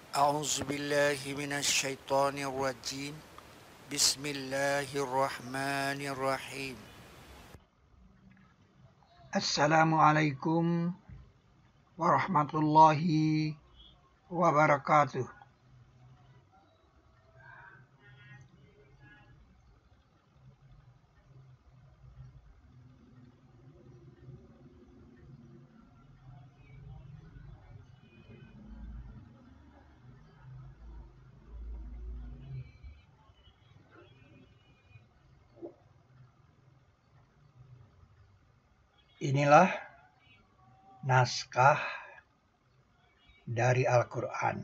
أعوذ بالله من الشيطان الرجيم بسم الله الرحمن الرحيم Assalamualaikum warahmatullahi wabarakatuh. Inilah naskah dari Al-Quran.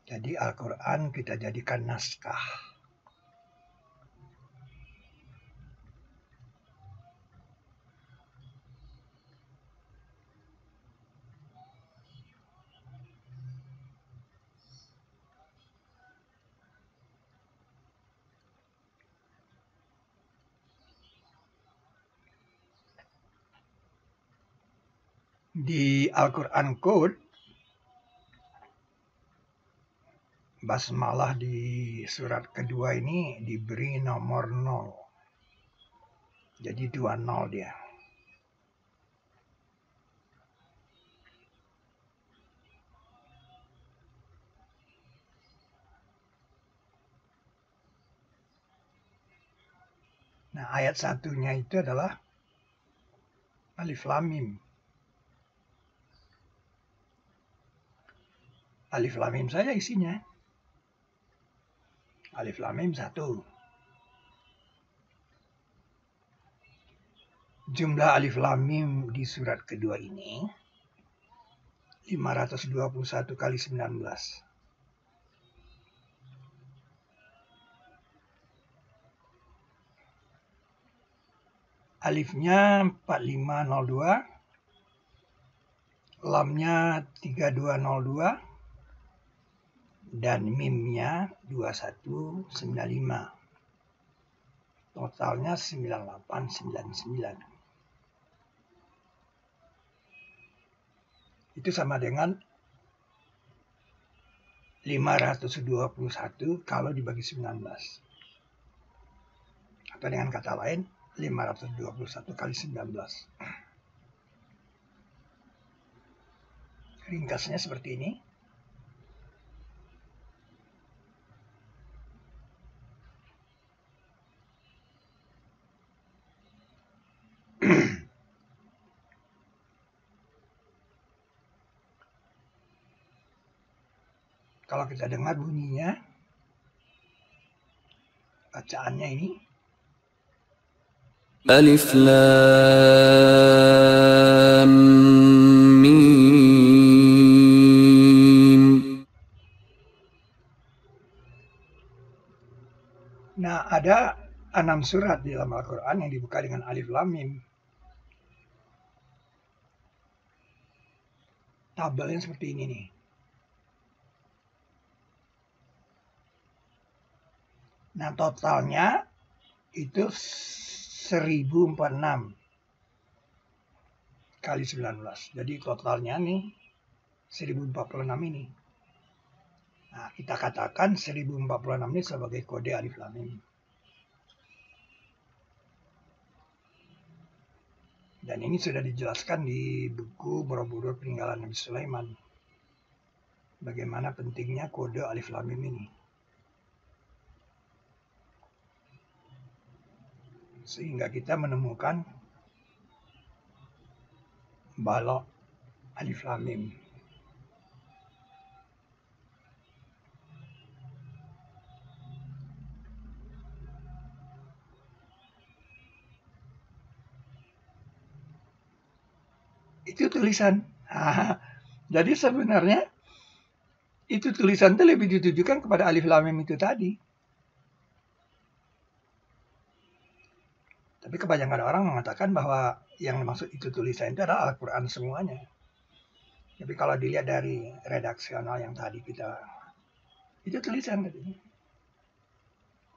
Jadi Al-Quran kita jadikan naskah. Di Al-Quran Code, basmalah di surat kedua ini diberi nomor 0. Jadi 20 dia. Nah, ayat satunya itu adalah Alif Lam Mim. Alif Lam Mim saja isinya. Alif Lam Mim 1. Jumlah Alif Lam Mim di surat kedua ini 521 kali 19. Alifnya 4502, lamnya 3202, dan mimnya 2195. Totalnya 9899. Itu sama dengan 521 kalau dibagi 19. Atau dengan kata lain 521 kali 19. Ringkasnya seperti ini. Kalau kita dengar bunyinya, bacaannya ini. Alif Lam Mim. Nah, ada 6 surat di dalam Al-Quran yang dibuka dengan Alif Lam Mim. Tabelnya seperti ini nih. Nah, totalnya itu 1046 kali 19. Jadi totalnya nih 1046 ini. Nah, kita katakan 1046 ini sebagai kode Alif Lam Mim. Dan ini sudah dijelaskan di buku Borobudur Peninggalan Nabi Sulaiman. Bagaimana pentingnya kode Alif Lam Mim ini. Sehingga kita menemukan balok Alif Lam Mim. Itu tulisan. Jadi sebenarnya itu tulisan itu lebih ditujukan kepada Alif Lam Mim itu tadi. Tapi kebanyakan orang mengatakan bahwa yang dimaksud itu tulisan itu adalah Al-Quran semuanya. Tapi kalau dilihat dari redaksional yang tadi kita, itu tulisan tadi.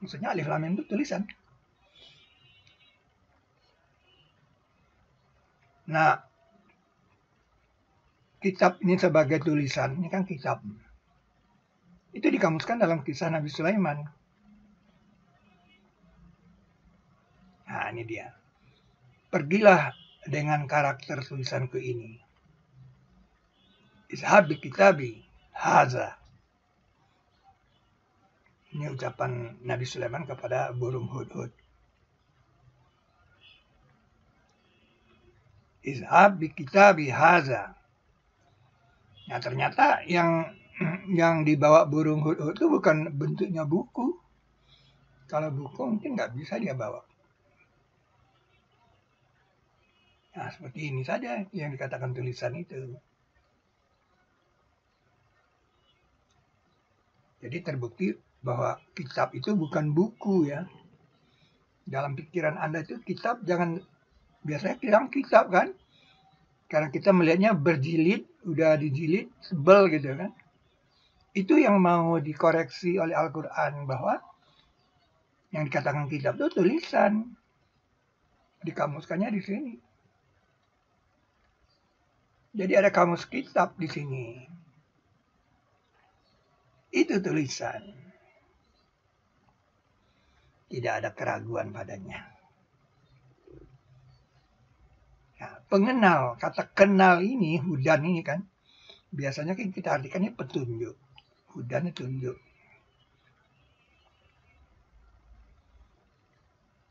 Maksudnya Alif Lam Mim itu tulisan. Nah, kitab ini sebagai tulisan, ini kan kitab. Itu dikamuskan dalam kisah Nabi Sulaiman. Nah, ini dia. Pergilah dengan karakter tulisanku ini. Izhab bi kitabi haza. Ini ucapan Nabi Sulaiman kepada burung hudhud. Izhab bi kitabi haza. Nah, ternyata yang dibawa burung hudhud itu bukan bentuknya buku. Kalau buku mungkin nggak bisa dia bawa. Nah, seperti ini saja yang dikatakan tulisan itu. Jadi terbukti bahwa kitab itu bukan buku ya. Dalam pikiran Anda itu kitab jangan, biasanya bilang kitab kan. Karena kita melihatnya berjilid, udah dijilid, sebel gitu kan. Itu yang mau dikoreksi oleh Al-Quran bahwa yang dikatakan kitab itu tulisan. Dikamuskannya di sini. Jadi ada kamus kitab di sini. Itu tulisan. Tidak ada keraguan padanya. Nah, pengenal, kata kenal ini, hudan ini kan, biasanya kan kita artikannya petunjuk. Hudan itu tunjuk.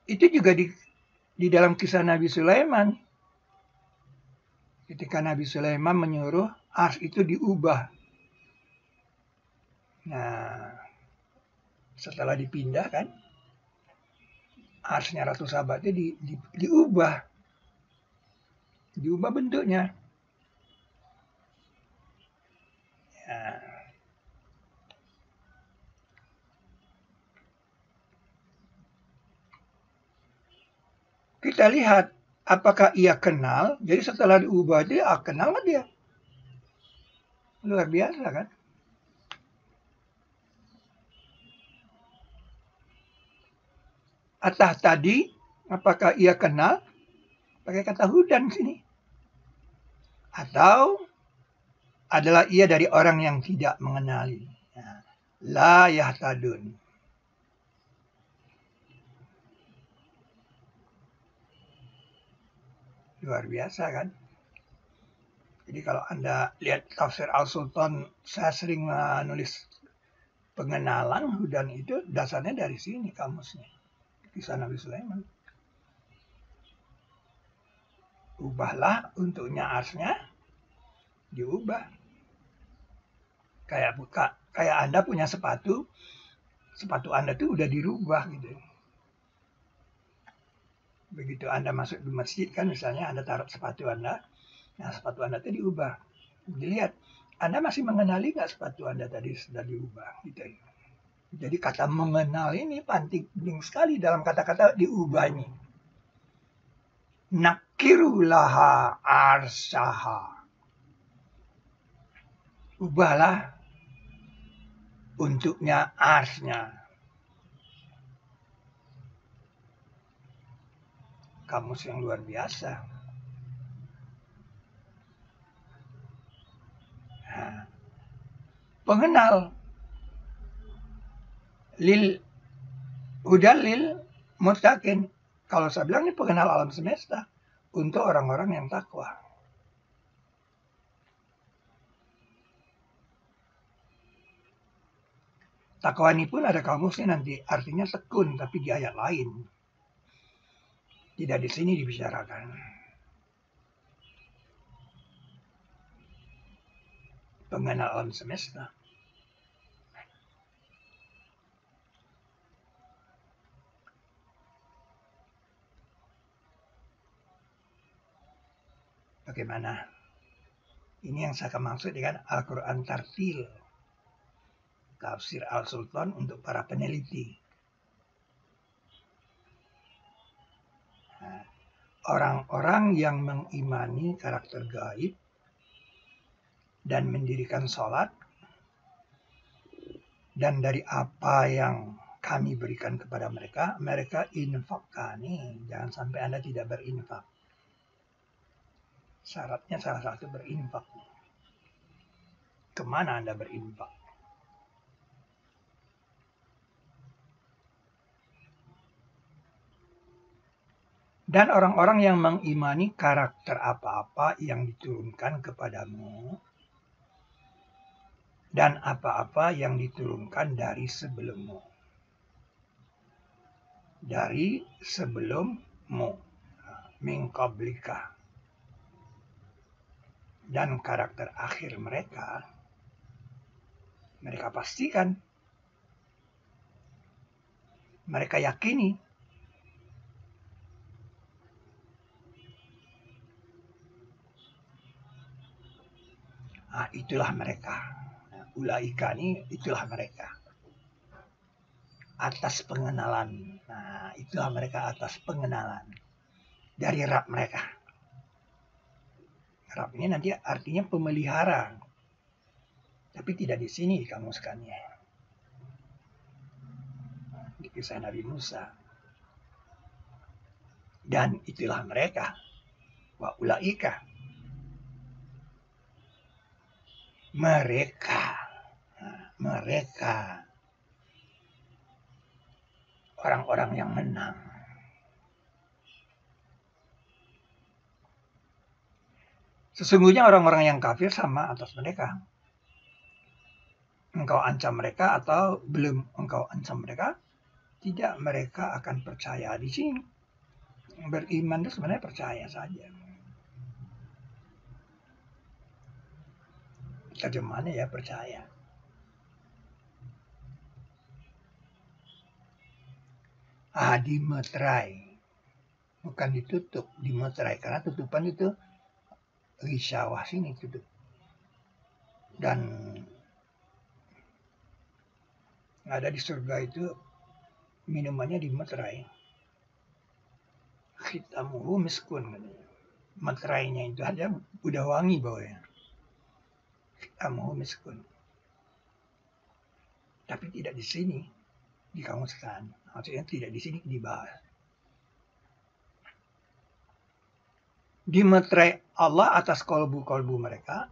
Itu juga di dalam kisah Nabi Sulaiman. Ketika Nabi Sulaiman menyuruh ars itu diubah. Nah, setelah dipindah kan, arsnya Ratu Saba itu diubah. Diubah bentuknya. Ya. Kita lihat apakah ia kenal. Jadi setelah diubah dia kenal nggak dia? Luar biasa kan? Atah tadi, apakah ia kenal? Pakai kata hudan sini. Atau adalah ia dari orang yang tidak mengenali. La yahtadun. Luar biasa kan? Jadi kalau Anda lihat tafsir Al-Sultan, saya sering menulis pengenalan hudan itu dasarnya dari sini kamusnya. Kisah Nabi Sulaiman. Ubahlah untuknya arsnya, diubah. Kayak Anda punya sepatu Anda tuh udah dirubah gitu. Begitu Anda masuk di masjid kan, misalnya Anda taruh sepatu Anda, nah sepatu Anda itu diubah. Dilihat, Anda masih mengenali nggak sepatu Anda tadi sudah diubah gitu. Jadi kata mengenal ini penting sekali dalam kata-kata diubah ini. Nakirulaha arsaha. Ubahlah untuknya arsnya. Kamus yang luar biasa. Nah, pengenal hudalil mutakin. Kalau saya bilang ini pengenal alam semesta untuk orang-orang yang takwa. Takwa ini pun ada kamusnya nanti, artinya tekun, tapi di ayat lain. Tidak di sini dibicarakan. Pengenal alam semesta. Bagaimana? Ini yang saya maksud dengan Al-Quran Tartil. Tafsir Al-Sultan untuk para peneliti. Orang-orang yang mengimani karakter gaib dan mendirikan sholat, dan dari apa yang kami berikan kepada mereka, mereka infakani. Jangan sampai Anda tidak berinfak. Syaratnya salah satu berinfak. kemana Anda berinfak. Dan orang-orang yang mengimani karakter apa-apa yang diturunkan kepadamu dan apa-apa yang diturunkan dari sebelummu. Dari sebelummu. Min qablika. Dan karakter akhir mereka pastikan. Mereka yakini. Itulah mereka. Ulaika ini itulah mereka. Atas pengenalan. Itulah mereka atas pengenalan. Dari Rabb mereka. Rabb ini nanti artinya pemelihara. Tapi tidak di sini dikamuskannya. Di kisah Nabi Musa. Dan itulah mereka. Wa ulaika. Mereka. Orang-orang yang menang. Sesungguhnya orang-orang yang kafir sama atas mereka. Engkau ancam mereka atau belum engkau ancam mereka, tidak, mereka akan percaya. Di sini beriman itu sebenarnya percaya saja. Terjemahannya ya percaya. Dimeterai. Bukan ditutup, dimeterai. Karena tutupan itu risyawah sini tutup. Dan ada di surga itu minumannya dimeterai. Khitamuhu miskun. Meterainya itu aja udah wangi baunya. Khitamuhu miskun. Tapi tidak di sini dikamuskan. Maksudnya tidak di sini dibahas. Dimeterai Allah atas kolbu-kolbu mereka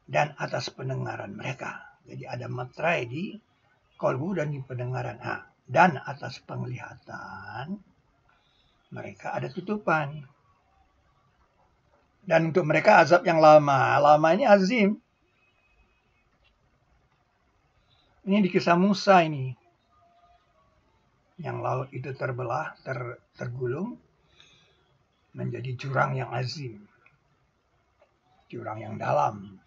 dan atas pendengaran mereka. Jadi ada meterai di kolbu dan di pendengaran. Dan atas penglihatan mereka ada tutupan. Dan untuk mereka azab yang lama. Lama ini azim. Ini di kisah Musa ini. Yang laut itu terbelah, tergulung menjadi jurang yang azim. Jurang yang dalam.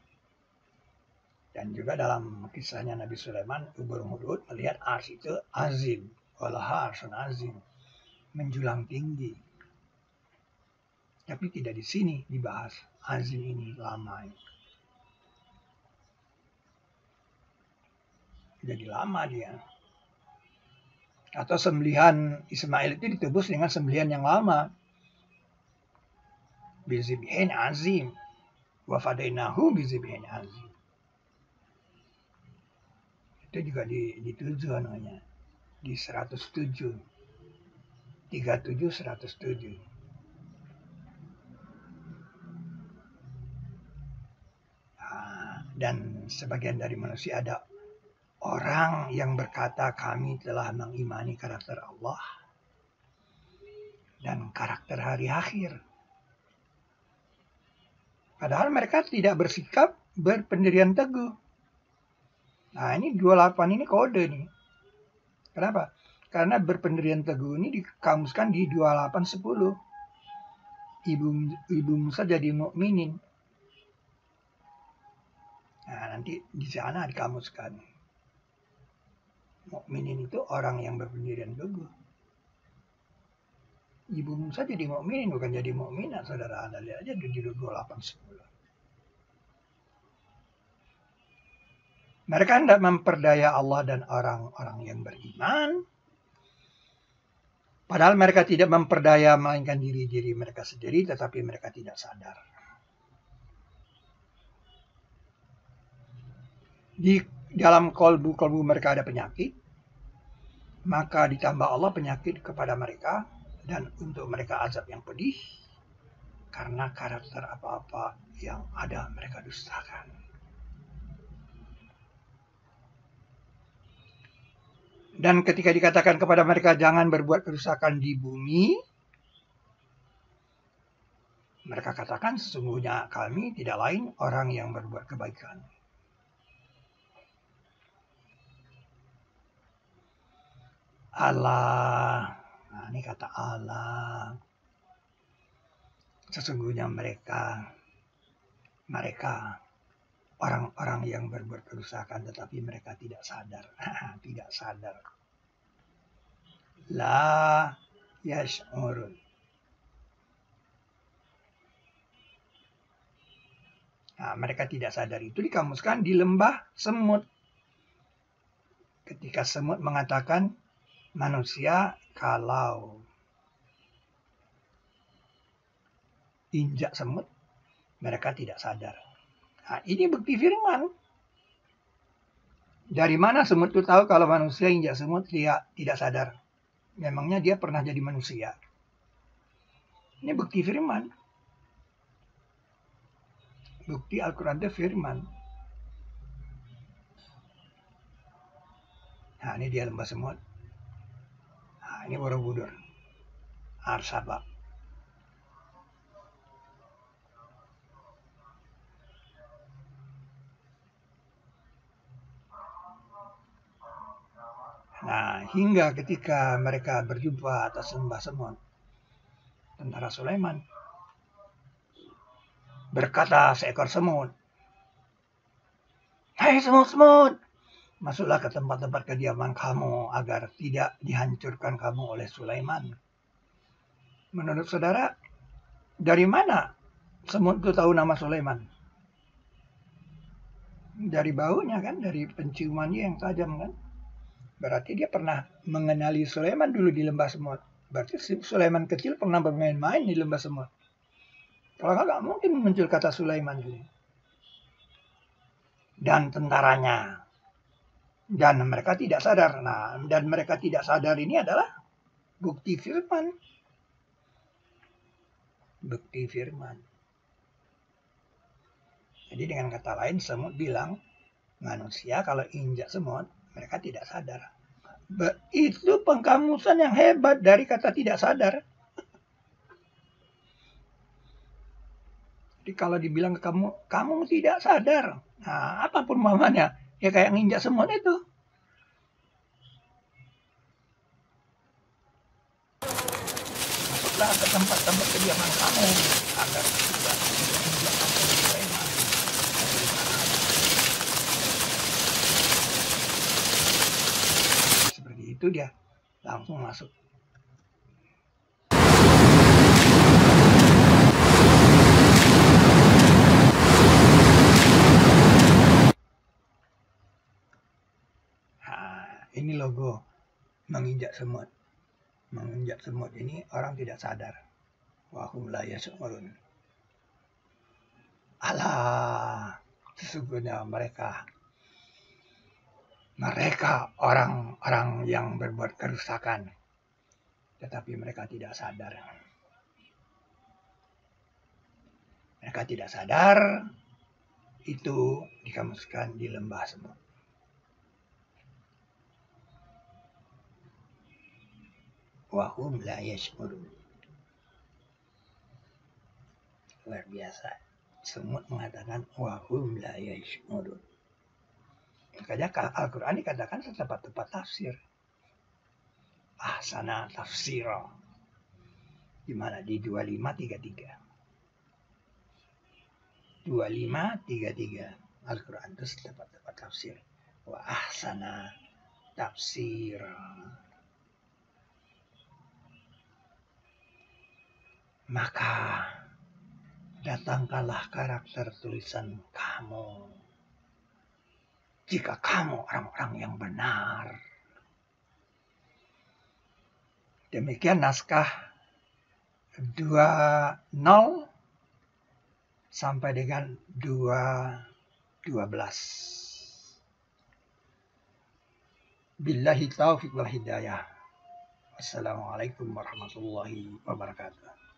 Dan juga dalam kisahnya Nabi Sulaiman, Uber-Hudud melihat ars itu azim. Walaha arsun azim. Menjulang tinggi. Tapi tidak di sini dibahas azim ini lama. Jadi lama dia. Atau sembelihan Ismail itu ditebus dengan sembelihan yang lama. Bizibhin azim. Wa fadainahu bizibhin azim. Itu juga dituju namanya. Di 107. 37 107. Dan sebagian dari manusia ada orang yang berkata kami telah mengimani karakter Allah dan karakter hari akhir. Padahal mereka tidak bersikap berpendirian teguh. Ini 28 ini kode nih. Kenapa? Karena berpendirian teguh ini dikamuskan di 28:10. Ibu Musa jadi mukminin. Nanti di sana dikamuskan. Mukminin itu orang yang berpendirian teguh. Ibu Musa jadi mukminin bukan jadi mukminat, saudara. Anda lihat aja di 28:10. Mereka hendak memperdaya Allah dan orang-orang yang beriman. Padahal mereka tidak memperdaya melainkan diri-diri mereka sendiri, tetapi mereka tidak sadar. Di dalam kolbu-kolbu mereka ada penyakit, maka ditambah Allah penyakit kepada mereka, dan untuk mereka azab yang pedih, karena karakter apa-apa yang ada mereka dustakan. Dan ketika dikatakan kepada mereka jangan berbuat kerusakan di bumi, mereka katakan sesungguhnya kami tidak lain orang yang berbuat kebaikan. Allah, nah ini kata Allah, sesungguhnya mereka orang-orang yang berbuat kerusakan tetapi mereka tidak sadar. Tidak sadar. La yash'urun. Nah, mereka tidak sadar itu dikamuskan di lembah semut. Ketika semut mengatakan manusia kalau injak semut, mereka tidak sadar. Nah, ini bukti firman. Dari mana semut itu tahu kalau manusia injak semut dia tidak sadar? Memangnya dia pernah jadi manusia? Ini bukti firman. Bukti Al-Quran itu firman. Nah, ini dia lembah semut. Nah, ini Borobudur. Arsaba. Nah, hingga ketika mereka berjumpa atas lembah semut, tentara Sulaiman berkata seekor semut, "Hai semut-semut, masuklah ke tempat-tempat kediaman kamu agar tidak dihancurkan kamu oleh Sulaiman." Menurut saudara, dari mana semut itu tahu nama Sulaiman? Dari baunya kan, dari penciumannya yang tajam kan. Berarti dia pernah mengenali Sulaiman dulu di lembah semut. Berarti Sulaiman kecil pernah bermain-main di lembah semut. Kalau nggak mungkin muncul kata Sulaiman dulu. Dan tentaranya. Dan mereka tidak sadar. Nah, dan mereka tidak sadar ini adalah bukti firman. Bukti firman. Jadi dengan kata lain semut bilang, manusia kalau injak semut, mereka tidak sadar. Itu pengkamusan yang hebat dari kata tidak sadar. Jadi kalau dibilang ke kamu tidak sadar. Nah, apapun mamanya, ya kayak nginjak semut itu. Masuklah ke tempat-tempat kediaman kamu agar tidak menginjak kamu Sulaiman. Seperti itu dia langsung masuk. Ini logo menginjak semut. Menginjak semut ini orang tidak sadar. Wahum la yash'urun. Alah, sesungguhnya mereka orang-orang yang berbuat kerusakan. Tetapi mereka tidak sadar. Mereka tidak sadar itu dikamuskan di lembah semut. Wahum la yash'urun. Luar biasa. Semut mengatakan wahum la yash'urun. Makanya Al-Quran dikatakan tepat-tepat tafsir. Ahsana tafsira. Di mana? Di 2533. 2533. Al-Quran itu tepat-tepat tafsir. Wa ahsana tafsira. Maka datangkanlah karakter tulisan kamu. Jika kamu orang-orang yang benar. Demikian naskah 20 sampai dengan 2:12. Billahi taufiq wal hidayah. Wassalamualaikum warahmatullahi wabarakatuh.